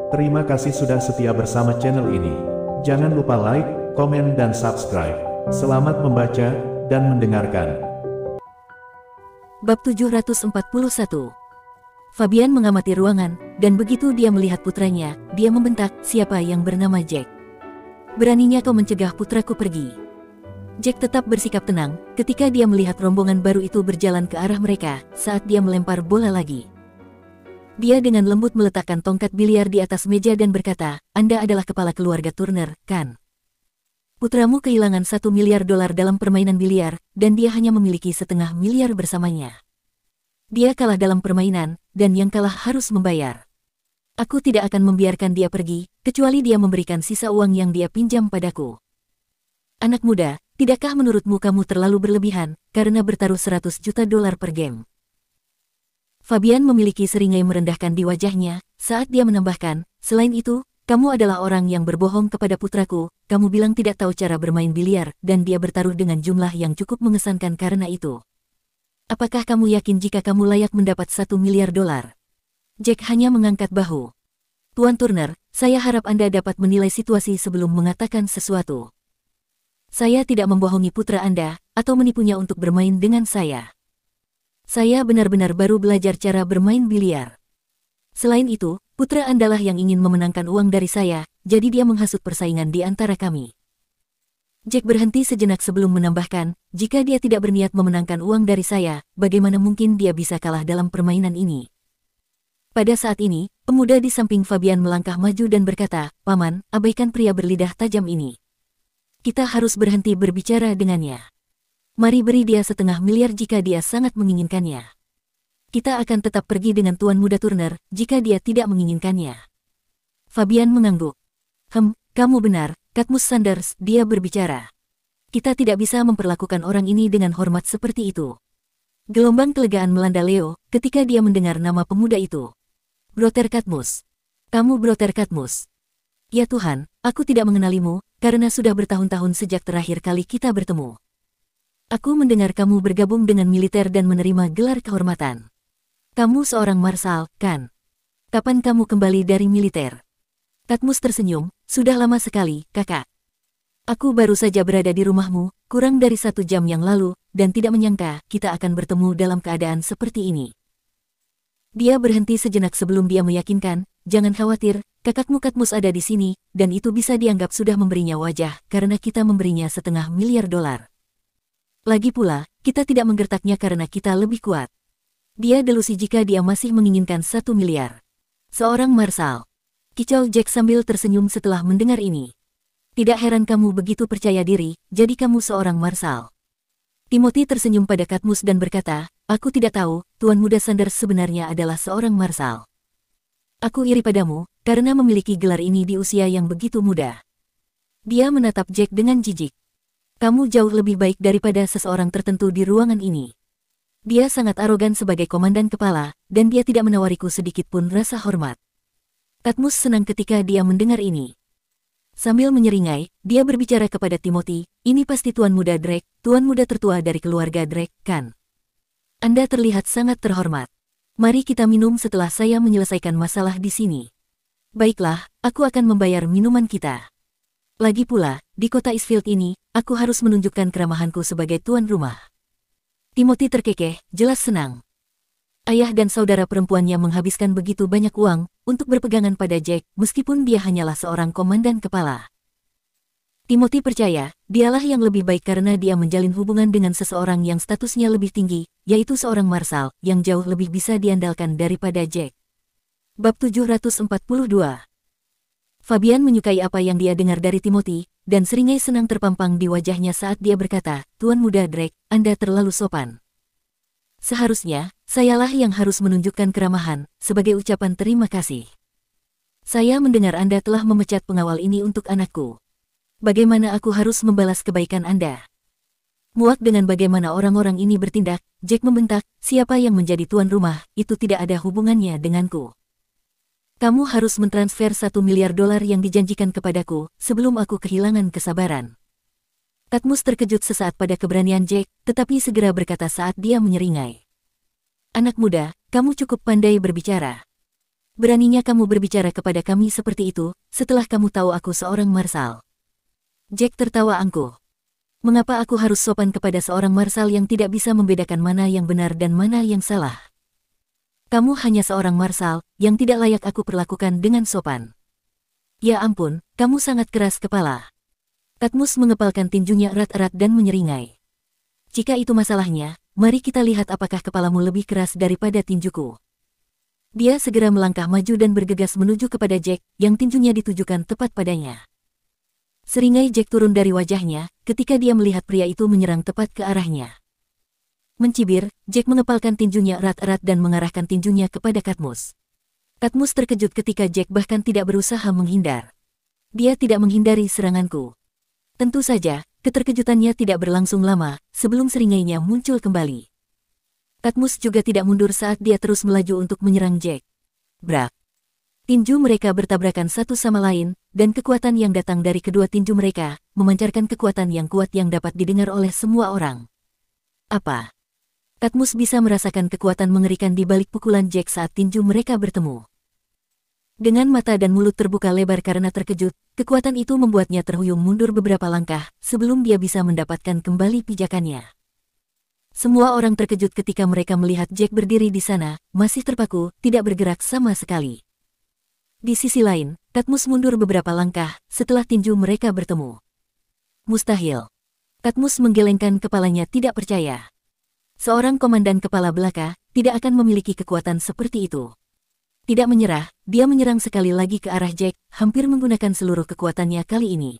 Terima kasih sudah setia bersama channel ini. Jangan lupa like, komen dan subscribe. Selamat membaca dan mendengarkan. Bab 741. Fabian mengamati ruangan, dan begitu dia melihat putranya, dia membentak, "Siapa yang bernama Jack? Beraninya kau mencegah putraku pergi?" Jack tetap bersikap tenang, ketika dia melihat rombongan baru itu berjalan ke arah mereka, saat dia melempar bola lagi. Dia dengan lembut meletakkan tongkat biliar di atas meja dan berkata, "Anda adalah kepala keluarga Turner, kan? Putramu kehilangan $1 miliar dalam permainan biliar, dan dia hanya memiliki $0,5 miliar bersamanya. Dia kalah dalam permainan, dan yang kalah harus membayar. Aku tidak akan membiarkan dia pergi, kecuali dia memberikan sisa uang yang dia pinjam padaku. Anak muda, tidakkah menurutmu kamu terlalu berlebihan, karena bertaruh $100 juta per game?" Fabian memiliki seringai merendahkan di wajahnya, saat dia menambahkan, "Selain itu, kamu adalah orang yang berbohong kepada putraku, kamu bilang tidak tahu cara bermain biliar, dan dia bertaruh dengan jumlah yang cukup mengesankan karena itu. Apakah kamu yakin jika kamu layak mendapat $1 miliar?" Jack hanya mengangkat bahu. "Tuan Turner, saya harap Anda dapat menilai situasi sebelum mengatakan sesuatu. Saya tidak membohongi putra Anda, atau menipunya untuk bermain dengan saya. Saya benar-benar baru belajar cara bermain biliar. Selain itu, putra Anda lah yang ingin memenangkan uang dari saya, jadi dia menghasut persaingan di antara kami." Jack berhenti sejenak sebelum menambahkan, "Jika dia tidak berniat memenangkan uang dari saya, bagaimana mungkin dia bisa kalah dalam permainan ini?" Pada saat ini, pemuda di samping Fabian melangkah maju dan berkata, "Paman, abaikan pria berlidah tajam ini. Kita harus berhenti berbicara dengannya. Mari beri dia $0,5 miliar jika dia sangat menginginkannya. Kita akan tetap pergi dengan Tuan Muda Turner, jika dia tidak menginginkannya." Fabian mengangguk. Kamu benar, Cadmus Sanders," dia berbicara. "Kita tidak bisa memperlakukan orang ini dengan hormat seperti itu." Gelombang kelegaan melanda Leo, ketika dia mendengar nama pemuda itu. "Brother Cadmus. Kamu Brother Cadmus." "Ya Tuhan, aku tidak mengenalimu, karena sudah bertahun-tahun sejak terakhir kali kita bertemu. Aku mendengar kamu bergabung dengan militer dan menerima gelar kehormatan. Kamu seorang marsal, kan? Kapan kamu kembali dari militer?" Cadmus tersenyum, "Sudah lama sekali, kakak. Aku baru saja berada di rumahmu, kurang dari 1 jam yang lalu, dan tidak menyangka kita akan bertemu dalam keadaan seperti ini." Dia berhenti sejenak sebelum dia meyakinkan, "Jangan khawatir, kakakmu Cadmus ada di sini, dan itu bisa dianggap sudah memberinya wajah, karena kita memberinya $0,5 miliar. Lagi pula, kita tidak menggertaknya karena kita lebih kuat. Dia delusi jika dia masih menginginkan $1 miliar. Seorang marsal," kicau Jack sambil tersenyum setelah mendengar ini. "Tidak heran kamu begitu percaya diri, jadi kamu seorang marsal." Timothy tersenyum pada Cadmus dan berkata, "Aku tidak tahu, Tuan Muda Sanders sebenarnya adalah seorang marsal. Aku iri padamu, karena memiliki gelar ini di usia yang begitu muda." Dia menatap Jack dengan jijik. "Kamu jauh lebih baik daripada seseorang tertentu di ruangan ini. Dia sangat arogan sebagai komandan kepala, dan dia tidak menawariku sedikit pun rasa hormat." Cadmus senang ketika dia mendengar ini. Sambil menyeringai, dia berbicara kepada Timothy, "Ini pasti Tuan Muda Drake, Tuan Muda tertua dari keluarga Drake, kan? Anda terlihat sangat terhormat. Mari kita minum setelah saya menyelesaikan masalah di sini. Baiklah, aku akan membayar minuman kita. Lagi pula, di kota Eastfield ini, aku harus menunjukkan keramahanku sebagai tuan rumah." Timothy terkekeh, jelas senang. Ayah dan saudara perempuannya menghabiskan begitu banyak uang untuk berpegangan pada Jack, meskipun dia hanyalah seorang komandan kepala. Timothy percaya, dialah yang lebih baik karena dia menjalin hubungan dengan seseorang yang statusnya lebih tinggi, yaitu seorang marsal, yang jauh lebih bisa diandalkan daripada Jack. Bab 742. Fabian menyukai apa yang dia dengar dari Timothy, dan seringai senang terpampang di wajahnya saat dia berkata, "Tuan Muda Drake, Anda terlalu sopan. Seharusnya, sayalah yang harus menunjukkan keramahan, sebagai ucapan terima kasih. Saya mendengar Anda telah memecat pengawal ini untuk anakku. Bagaimana aku harus membalas kebaikan Anda?" Muak dengan bagaimana orang-orang ini bertindak, Jack membentak, "Siapa yang menjadi tuan rumah, itu tidak ada hubungannya denganku. Kamu harus mentransfer $1 miliar yang dijanjikan kepadaku, sebelum aku kehilangan kesabaran." Cadmus terkejut sesaat pada keberanian Jack, tetapi segera berkata saat dia menyeringai, "Anak muda, kamu cukup pandai berbicara. Beraninya kamu berbicara kepada kami seperti itu, setelah kamu tahu aku seorang marsal. Jack tertawa angkuh. Mengapa aku harus sopan kepada seorang marsal yang tidak bisa membedakan mana yang benar dan mana yang salah? Kamu hanya seorang marsal yang tidak layak aku perlakukan dengan sopan. Ya ampun, kamu sangat keras kepala. Katmus mengepalkan tinjunya erat-erat dan menyeringai. Jika itu masalahnya, mari kita lihat apakah kepalamu lebih keras daripada tinjuku. Dia segera melangkah maju dan bergegas menuju kepada Jack yang tinjunya ditujukan tepat padanya. Seringai Jack turun dari wajahnya ketika dia melihat pria itu menyerang tepat ke arahnya. Mencibir, Jack mengepalkan tinjunya erat-erat dan mengarahkan tinjunya kepada Katmus. Katmus terkejut ketika Jack bahkan tidak berusaha menghindar. Dia tidak menghindari seranganku. Tentu saja, keterkejutannya tidak berlangsung lama sebelum seringainya muncul kembali. Katmus juga tidak mundur saat dia terus melaju untuk menyerang Jack. Brak! Tinju mereka bertabrakan satu sama lain, dan kekuatan yang datang dari kedua tinju mereka memancarkan kekuatan yang kuat yang dapat didengar oleh semua orang. Apa? Katmus bisa merasakan kekuatan mengerikan di balik pukulan Jack saat tinju mereka bertemu. Dengan mata dan mulut terbuka lebar karena terkejut, kekuatan itu membuatnya terhuyung mundur beberapa langkah sebelum dia bisa mendapatkan kembali pijakannya. Semua orang terkejut ketika mereka melihat Jack berdiri di sana, masih terpaku, tidak bergerak sama sekali. Di sisi lain, Katmus mundur beberapa langkah setelah tinju mereka bertemu. Mustahil. Katmus menggelengkan kepalanya tidak percaya. Seorang komandan kepala belaka tidak akan memiliki kekuatan seperti itu. Tidak menyerah, dia menyerang sekali lagi ke arah Jack, hampir menggunakan seluruh kekuatannya kali ini.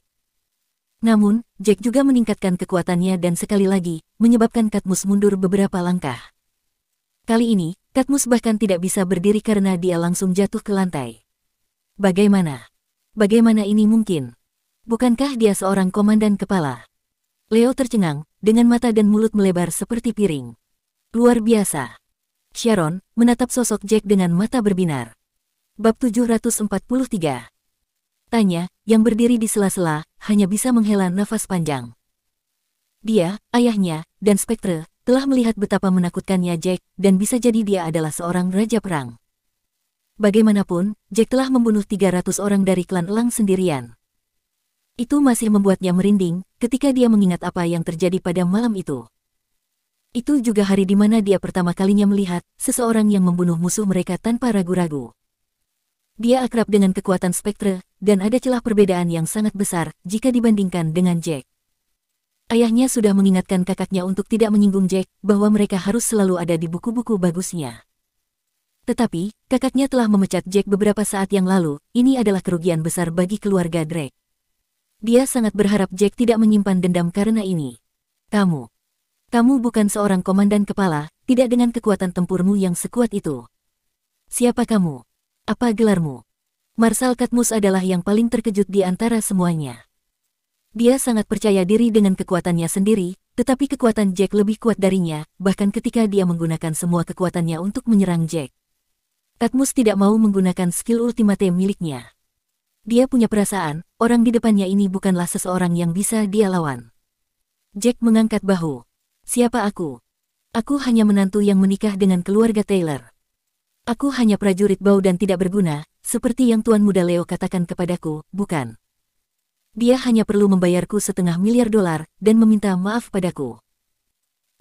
Namun, Jack juga meningkatkan kekuatannya dan sekali lagi, menyebabkan Katmus mundur beberapa langkah. Kali ini, Katmus bahkan tidak bisa berdiri karena dia langsung jatuh ke lantai. Bagaimana? Bagaimana ini mungkin? Bukankah dia seorang komandan kepala? Leo tercengang, dengan mata dan mulut melebar seperti piring. Luar biasa. Sharon menatap sosok Jack dengan mata berbinar. Bab 743. Tanya, yang berdiri di sela-sela, hanya bisa menghela nafas panjang. Dia, ayahnya, dan Spectre, telah melihat betapa menakutkannya Jack, dan bisa jadi dia adalah seorang raja perang. Bagaimanapun, Jack telah membunuh 300 orang dari klan Elang sendirian. Itu masih membuatnya merinding ketika dia mengingat apa yang terjadi pada malam itu. Itu juga hari di mana dia pertama kalinya melihat seseorang yang membunuh musuh mereka tanpa ragu-ragu. Dia akrab dengan kekuatan Spectre, dan ada celah perbedaan yang sangat besar jika dibandingkan dengan Jack. Ayahnya sudah mengingatkan kakaknya untuk tidak menyinggung Jack bahwa mereka harus selalu ada di buku-buku bagusnya. Tetapi, kakaknya telah memecat Jack beberapa saat yang lalu, ini adalah kerugian besar bagi keluarga Drake. Dia sangat berharap Jack tidak menyimpan dendam karena ini. Kamu bukan seorang komandan kepala, tidak dengan kekuatan tempurmu yang sekuat itu. Siapa kamu? Apa gelarmu? Marsal Katmus adalah yang paling terkejut di antara semuanya. Dia sangat percaya diri dengan kekuatannya sendiri, tetapi kekuatan Jack lebih kuat darinya, bahkan ketika dia menggunakan semua kekuatannya untuk menyerang Jack. Katmus tidak mau menggunakan skill ultimate miliknya. Dia punya perasaan, orang di depannya ini bukanlah seseorang yang bisa dia lawan. Jack mengangkat bahu. Siapa aku? Aku hanya menantu yang menikah dengan keluarga Taylor. Aku hanya prajurit bau dan tidak berguna, seperti yang Tuan Muda Leo katakan kepadaku, bukan? Dia hanya perlu membayarku $500 miliar dan meminta maaf padaku.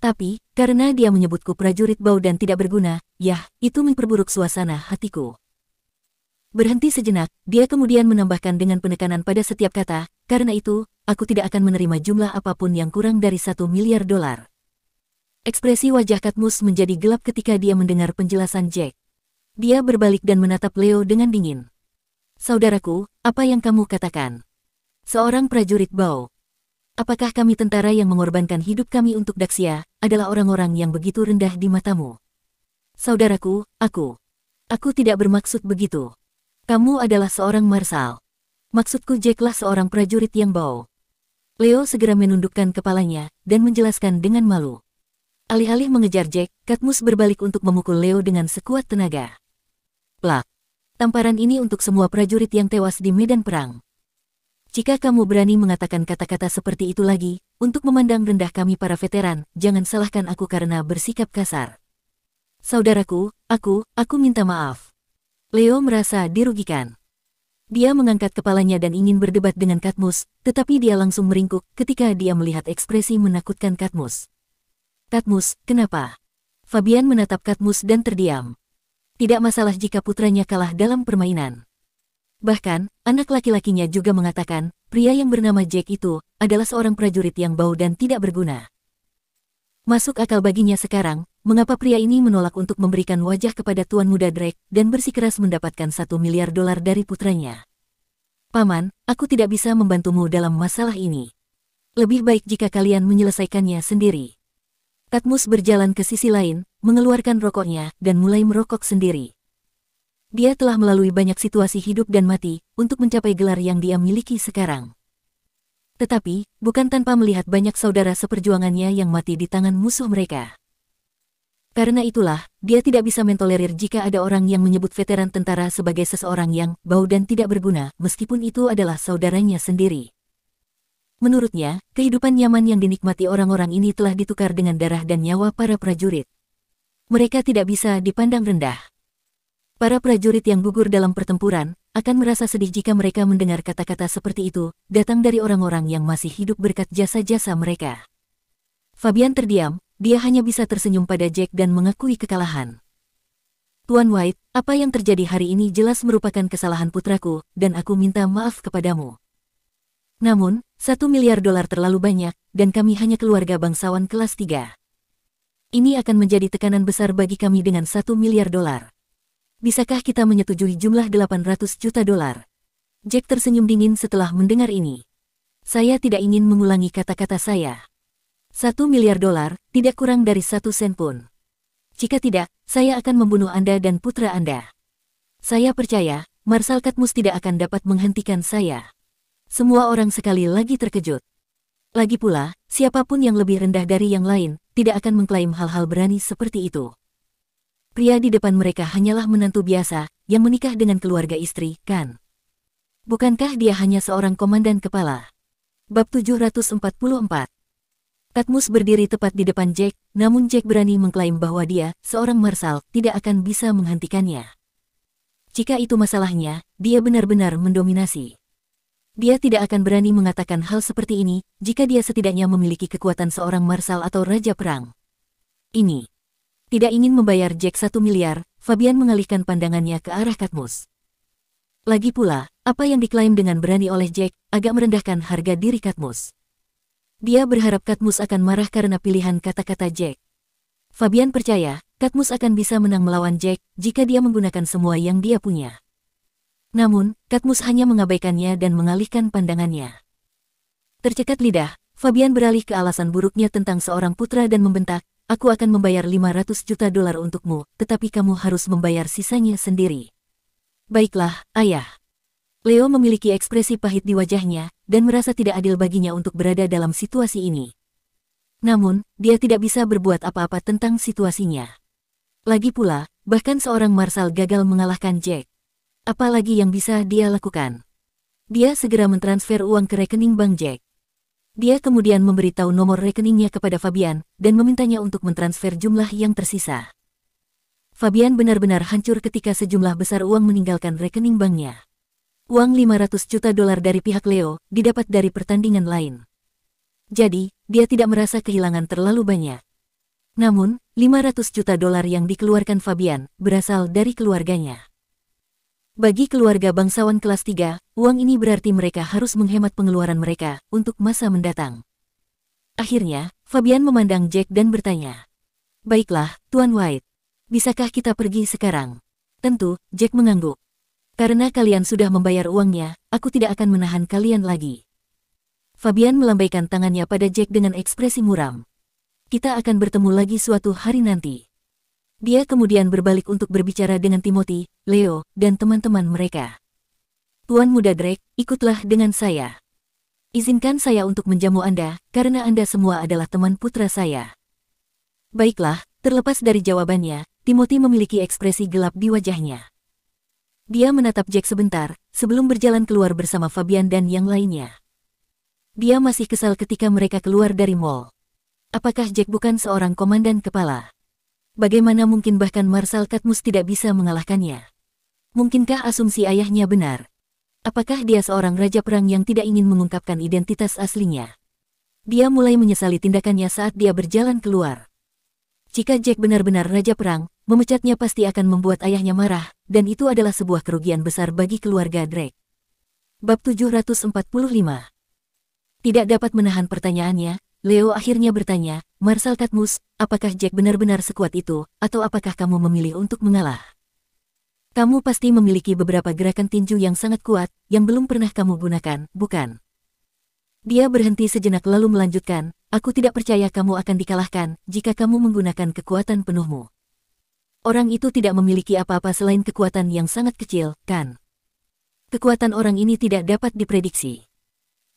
Tapi, karena dia menyebutku prajurit bau dan tidak berguna, yah, itu memperburuk suasana hatiku. Berhenti sejenak, dia kemudian menambahkan dengan penekanan pada setiap kata, karena itu, aku tidak akan menerima jumlah apapun yang kurang dari $1 miliar. Ekspresi wajah Katmus menjadi gelap ketika dia mendengar penjelasan Jack. Dia berbalik dan menatap Leo dengan dingin. Saudaraku, apa yang kamu katakan? Seorang prajurit bau. Apakah kami tentara yang mengorbankan hidup kami untuk Daxia, adalah orang-orang yang begitu rendah di matamu? Saudaraku, aku tidak bermaksud begitu. Kamu adalah seorang marsal. Maksudku Jacklah seorang prajurit yang bau. Leo segera menundukkan kepalanya, dan menjelaskan dengan malu. Alih-alih mengejar Jack, Katmus berbalik untuk memukul Leo dengan sekuat tenaga. Plak. Tamparan ini untuk semua prajurit yang tewas di medan perang. Jika kamu berani mengatakan kata-kata seperti itu lagi, untuk memandang rendah kami para veteran, jangan salahkan aku karena bersikap kasar. Saudaraku, aku minta maaf. Leo merasa dirugikan. Dia mengangkat kepalanya dan ingin berdebat dengan Katmus, tetapi dia langsung meringkuk ketika dia melihat ekspresi menakutkan Katmus. Katmus, kenapa? Fabian menatap Katmus dan terdiam. Tidak masalah jika putranya kalah dalam permainan. Bahkan, anak laki-lakinya juga mengatakan, pria yang bernama Jack itu adalah seorang prajurit yang bau dan tidak berguna. Masuk akal baginya sekarang, mengapa pria ini menolak untuk memberikan wajah kepada Tuan Muda Drake dan bersikeras mendapatkan $1 miliar dari putranya. Paman, aku tidak bisa membantumu dalam masalah ini. Lebih baik jika kalian menyelesaikannya sendiri. Katmus berjalan ke sisi lain, mengeluarkan rokoknya, dan mulai merokok sendiri. Dia telah melalui banyak situasi hidup dan mati untuk mencapai gelar yang dia miliki sekarang. Tetapi, bukan tanpa melihat banyak saudara seperjuangannya yang mati di tangan musuh mereka. Karena itulah, dia tidak bisa mentolerir jika ada orang yang menyebut veteran tentara sebagai seseorang yang bau dan tidak berguna, meskipun itu adalah saudaranya sendiri. Menurutnya, kehidupan nyaman yang dinikmati orang-orang ini telah ditukar dengan darah dan nyawa para prajurit. Mereka tidak bisa dipandang rendah. Para prajurit yang gugur dalam pertempuran akan merasa sedih jika mereka mendengar kata-kata seperti itu datang dari orang-orang yang masih hidup berkat jasa-jasa mereka. Fabian terdiam, dia hanya bisa tersenyum pada Jack dan mengakui kekalahan. Tuan White, apa yang terjadi hari ini jelas merupakan kesalahan putraku, dan aku minta maaf kepadamu. Namun, $1 miliar terlalu banyak, dan kami hanya keluarga bangsawan kelas 3. Ini akan menjadi tekanan besar bagi kami dengan $1 miliar. Bisakah kita menyetujui jumlah $800 juta? Jack tersenyum dingin setelah mendengar ini. Saya tidak ingin mengulangi kata-kata saya. $1 miliar, tidak kurang dari 1 sen pun. Jika tidak, saya akan membunuh Anda dan putra Anda. Saya percaya, Marshal Katmus tidak akan dapat menghentikan saya. Semua orang sekali lagi terkejut. Lagi pula, siapapun yang lebih rendah dari yang lain, tidak akan mengklaim hal-hal berani seperti itu. Pria di depan mereka hanyalah menantu biasa, yang menikah dengan keluarga istri, kan? Bukankah dia hanya seorang komandan kepala? Bab 744. Katmus berdiri tepat di depan Jack, namun Jack berani mengklaim bahwa dia, seorang marshal, tidak akan bisa menghentikannya. Jika itu masalahnya, dia benar-benar mendominasi. Dia tidak akan berani mengatakan hal seperti ini, jika dia setidaknya memiliki kekuatan seorang marshal atau raja perang. Ini. Tidak ingin membayar Jack $1 miliar, Fabian mengalihkan pandangannya ke arah Katmus. Lagi pula, apa yang diklaim dengan berani oleh Jack, agak merendahkan harga diri Katmus. Dia berharap Katmus akan marah karena pilihan kata-kata Jack. Fabian percaya, Katmus akan bisa menang melawan Jack, jika dia menggunakan semua yang dia punya. Namun, Katmus hanya mengabaikannya dan mengalihkan pandangannya. Tercekat lidah, Fabian beralih ke alasan buruknya tentang seorang putra dan membentak, aku akan membayar $500 juta untukmu, tetapi kamu harus membayar sisanya sendiri. Baiklah, ayah. Leo memiliki ekspresi pahit di wajahnya, dan merasa tidak adil baginya untuk berada dalam situasi ini. Namun, dia tidak bisa berbuat apa-apa tentang situasinya. Lagi pula, bahkan seorang marshal gagal mengalahkan Jack. Apalagi yang bisa dia lakukan? Dia segera mentransfer uang ke rekening bank Jack. Dia kemudian memberitahu nomor rekeningnya kepada Fabian, dan memintanya untuk mentransfer jumlah yang tersisa. Fabian benar-benar hancur ketika sejumlah besar uang meninggalkan rekening banknya. Uang $500 juta dari pihak Leo, didapat dari pertandingan lain. Jadi, dia tidak merasa kehilangan terlalu banyak. Namun, $500 juta yang dikeluarkan Fabian, berasal dari keluarganya. Bagi keluarga bangsawan kelas 3, uang ini berarti mereka harus menghemat pengeluaran mereka untuk masa mendatang. Akhirnya, Fabian memandang Jack dan bertanya, baiklah, Tuan White. Bisakah kita pergi sekarang? Tentu, Jack mengangguk. Karena kalian sudah membayar uangnya, aku tidak akan menahan kalian lagi. Fabian melambaikan tangannya pada Jack dengan ekspresi muram. Kita akan bertemu lagi suatu hari nanti. Dia kemudian berbalik untuk berbicara dengan Timothy, Leo, dan teman-teman mereka. Tuan Muda Drake, ikutlah dengan saya. Izinkan saya untuk menjamu Anda, karena Anda semua adalah teman putra saya. Baiklah, terlepas dari jawabannya, Timothy memiliki ekspresi gelap di wajahnya. Dia menatap Jack sebentar, sebelum berjalan keluar bersama Fabian dan yang lainnya. Dia masih kesal ketika mereka keluar dari mall. Apakah Jack bukan seorang komandan kepala? Bagaimana mungkin bahkan Marshal Katmus tidak bisa mengalahkannya? Mungkinkah asumsi ayahnya benar? Apakah dia seorang raja perang yang tidak ingin mengungkapkan identitas aslinya? Dia mulai menyesali tindakannya saat dia berjalan keluar. Jika Jack benar-benar raja perang, memecatnya pasti akan membuat ayahnya marah, dan itu adalah sebuah kerugian besar bagi keluarga Drake. Bab 745. Tidak dapat menahan pertanyaannya, Leo akhirnya bertanya, Marshal Cadmus, apakah Jack benar-benar sekuat itu, atau apakah kamu memilih untuk mengalah? Kamu pasti memiliki beberapa gerakan tinju yang sangat kuat, yang belum pernah kamu gunakan, bukan? Dia berhenti sejenak lalu melanjutkan, aku tidak percaya kamu akan dikalahkan, jika kamu menggunakan kekuatan penuhmu. Orang itu tidak memiliki apa-apa selain kekuatan yang sangat kecil, kan? Kekuatan orang ini tidak dapat diprediksi.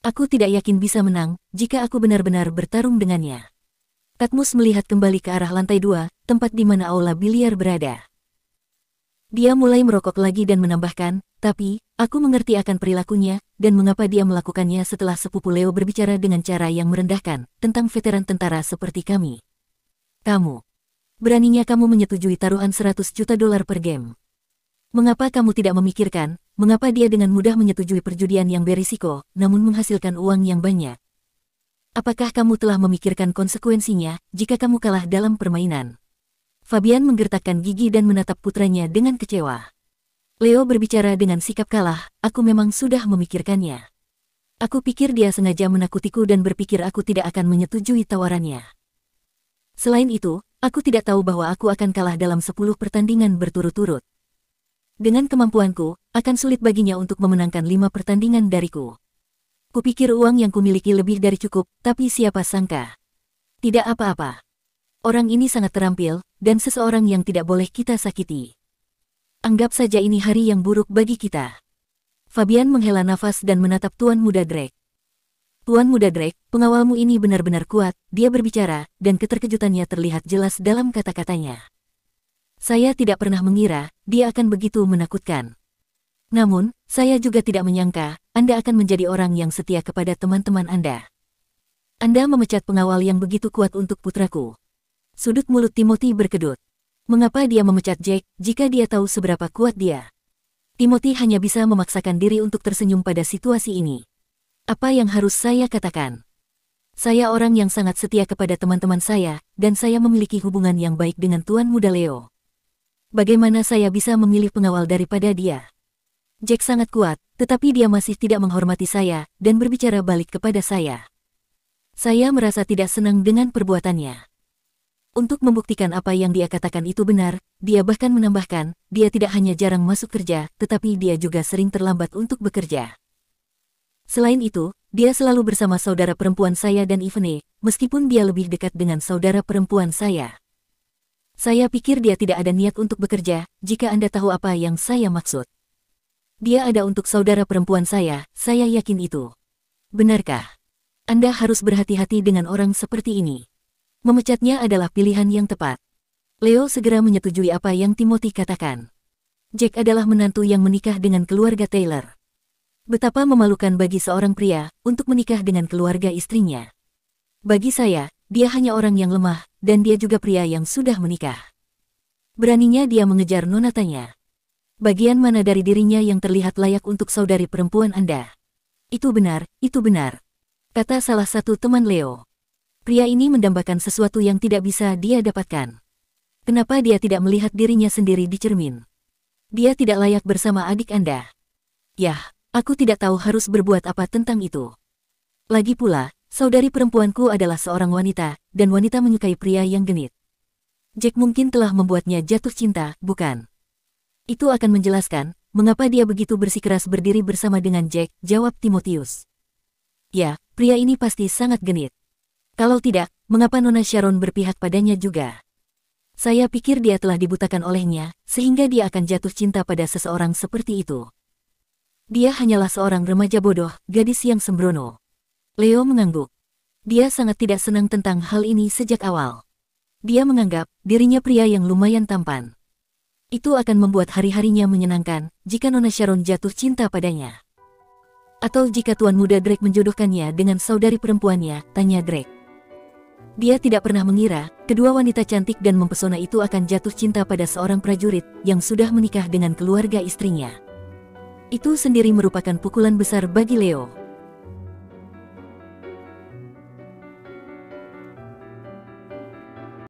Aku tidak yakin bisa menang, jika aku benar-benar bertarung dengannya. Cadmus melihat kembali ke arah lantai 2, tempat di mana aula biliar berada. Dia mulai merokok lagi dan menambahkan, tapi, aku mengerti akan perilakunya, dan mengapa dia melakukannya setelah sepupu Leo berbicara dengan cara yang merendahkan, tentang veteran tentara seperti kami. Kamu. Beraninya kamu menyetujui taruhan $100 juta per game. Mengapa kamu tidak memikirkan, mengapa dia dengan mudah menyetujui perjudian yang berisiko, namun menghasilkan uang yang banyak? Apakah kamu telah memikirkan konsekuensinya, jika kamu kalah dalam permainan? Fabian menggertakkan gigi dan menatap putranya dengan kecewa. Leo berbicara dengan sikap kalah, aku memang sudah memikirkannya. Aku pikir dia sengaja menakutiku dan berpikir aku tidak akan menyetujui tawarannya. Selain itu, aku tidak tahu bahwa aku akan kalah dalam 10 pertandingan berturut-turut. Dengan kemampuanku, akan sulit baginya untuk memenangkan 5 pertandingan dariku. Kupikir uang yang kumiliki lebih dari cukup, tapi siapa sangka. Tidak apa-apa. Orang ini sangat terampil, dan seseorang yang tidak boleh kita sakiti. Anggap saja ini hari yang buruk bagi kita. Fabian menghela nafas dan menatap Tuan Muda Drake. Tuan Muda Drake, pengawalmu ini benar-benar kuat, dia berbicara, dan keterkejutannya terlihat jelas dalam kata-katanya. Saya tidak pernah mengira, dia akan begitu menakutkan. Namun, saya juga tidak menyangka, Anda akan menjadi orang yang setia kepada teman-teman Anda. Anda memecat pengawal yang begitu kuat untuk putraku. Sudut mulut Timothy berkedut. Mengapa dia memecat Jack, jika dia tahu seberapa kuat dia? Timothy hanya bisa memaksakan diri untuk tersenyum pada situasi ini. Apa yang harus saya katakan? Saya orang yang sangat setia kepada teman-teman saya, dan saya memiliki hubungan yang baik dengan Tuan Muda Leo. Bagaimana saya bisa memilih pengawal daripada dia? Jack sangat kuat, tetapi dia masih tidak menghormati saya, dan berbicara balik kepada saya. Saya merasa tidak senang dengan perbuatannya. Untuk membuktikan apa yang dia katakan itu benar, dia bahkan menambahkan, dia tidak hanya jarang masuk kerja, tetapi dia juga sering terlambat untuk bekerja. Selain itu, dia selalu bersama saudara perempuan saya dan Ivone, meskipun dia lebih dekat dengan saudara perempuan saya. Saya pikir dia tidak ada niat untuk bekerja, jika Anda tahu apa yang saya maksud. Dia ada untuk saudara perempuan saya yakin itu. Benarkah? Anda harus berhati-hati dengan orang seperti ini. Memecatnya adalah pilihan yang tepat. Leo segera menyetujui apa yang Timothy katakan. Jack adalah menantu yang menikah dengan keluarga Taylor. Betapa memalukan bagi seorang pria untuk menikah dengan keluarga istrinya. Bagi saya, dia hanya orang yang lemah, dan dia juga pria yang sudah menikah. Beraninya dia mengejar nonatanya. Bagian mana dari dirinya yang terlihat layak untuk saudari perempuan Anda? Itu benar, kata salah satu teman Leo. Pria ini mendambakan sesuatu yang tidak bisa dia dapatkan. Kenapa dia tidak melihat dirinya sendiri di cermin? Dia tidak layak bersama adik Anda. Yah, aku tidak tahu harus berbuat apa tentang itu. Lagi pula, saudari perempuanku adalah seorang wanita, dan wanita menyukai pria yang genit. Jack mungkin telah membuatnya jatuh cinta, bukan? Itu akan menjelaskan, mengapa dia begitu bersikeras berdiri bersama dengan Jack, jawab Timotius. Ya, pria ini pasti sangat genit. Kalau tidak, mengapa Nona Sharon berpihak padanya juga? Saya pikir dia telah dibutakan olehnya, sehingga dia akan jatuh cinta pada seseorang seperti itu. Dia hanyalah seorang remaja bodoh, gadis yang sembrono. Leo mengangguk. Dia sangat tidak senang tentang hal ini sejak awal. Dia menganggap dirinya pria yang lumayan tampan. Itu akan membuat hari-harinya menyenangkan, jika Nona Sharon jatuh cinta padanya. Atau jika Tuan Muda Drake menjodohkannya dengan saudari perempuannya, tanya Drake. Dia tidak pernah mengira, kedua wanita cantik dan mempesona itu akan jatuh cinta pada seorang prajurit yang sudah menikah dengan keluarga istrinya. Itu sendiri merupakan pukulan besar bagi Leo.